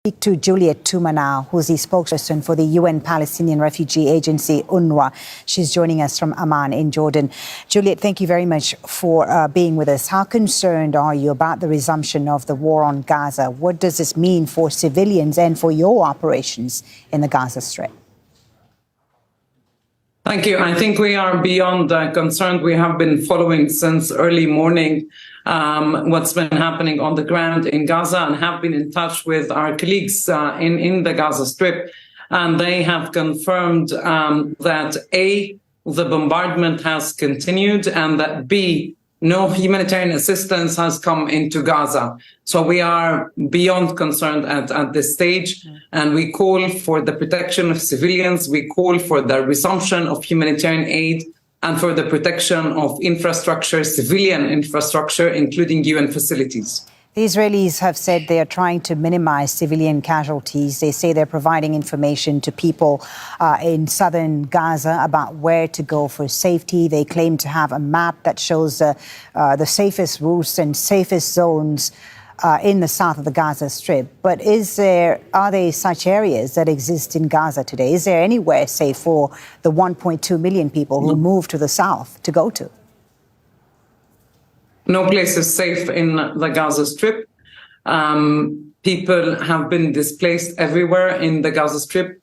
Speak to Juliette Touma now, who's the spokesperson for the UN Palestinian Refugee Agency, UNRWA. She's joining us from Amman in Jordan. Juliette, thank you very much for being with us. How concerned are you about the resumption of the war on Gaza? What does this mean for civilians and for your operations in the Gaza Strip? Thank you. I think we are beyond concerned. We have been following since early morning what's been happening on the ground in Gaza and have been in touch with our colleagues in the Gaza Strip. And they have confirmed that A, the bombardment has continued, and that B, no humanitarian assistance has come into Gaza. So we are beyond concerned at this stage, and we call for the protection of civilians. We call for the resumption of humanitarian aid and for the protection of infrastructure, civilian infrastructure, including UN facilities. The Israelis have said they are trying to minimize civilian casualties. They say they're providing information to people in southern Gaza about where to go for safety. They claim to have a map that shows the safest routes and safest zones in the south of the Gaza Strip. But are there such areas that exist in Gaza today? Is there anywhere safe for the 1.2 million people who moved to the south to go to? No place is safe in the Gaza Strip. People have been displaced everywhere in the Gaza Strip.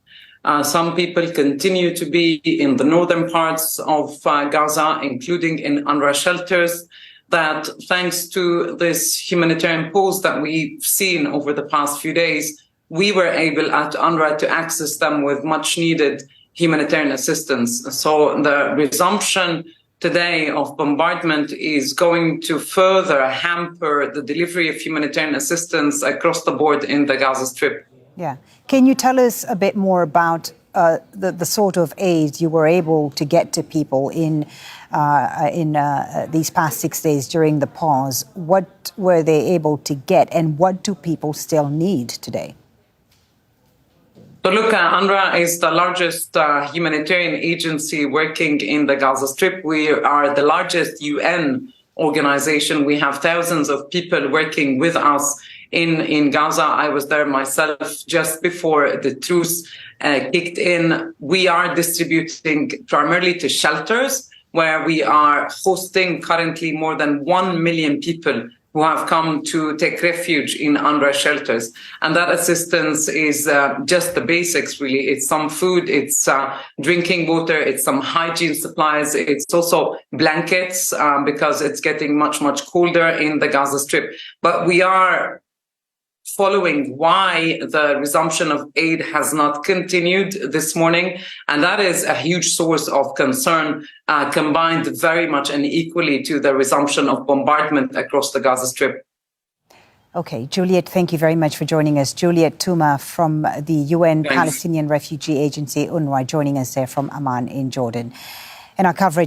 Some people continue to be in the northern parts of Gaza, including in UNRWA shelters, that thanks to this humanitarian pause that we've seen over the past few days, we were able at UNRWA to access them with much needed humanitarian assistance. So the resumption today of bombardment is going to further hamper the delivery of humanitarian assistance across the board in the Gaza Strip. Yeah. Can you tell us a bit more about the sort of aid you were able to get to people in these past 6 days during the pause? What were they able to get, and what do people still need today? So look, UNRWA is the largest humanitarian agency working in the Gaza Strip. We are the largest UN organization. We have thousands of people working with us in Gaza. I was there myself just before the truce kicked in. We are distributing primarily to shelters, where we are hosting currently more than 1 million people who have come to take refuge in UNRWA shelters. And that assistance is just the basics, really. It's some food, it's drinking water, it's some hygiene supplies, it's also blankets because it's getting much, much colder in the Gaza Strip. But we are following why the resumption of aid has not continued this morning. And that is a huge source of concern, combined very much and equally to the resumption of bombardment across the Gaza Strip. Okay, Juliette, thank you very much for joining us. Juliette Touma from the UN Thanks. Palestinian Refugee Agency, UNRWA, joining us there from Amman in Jordan. In our coverage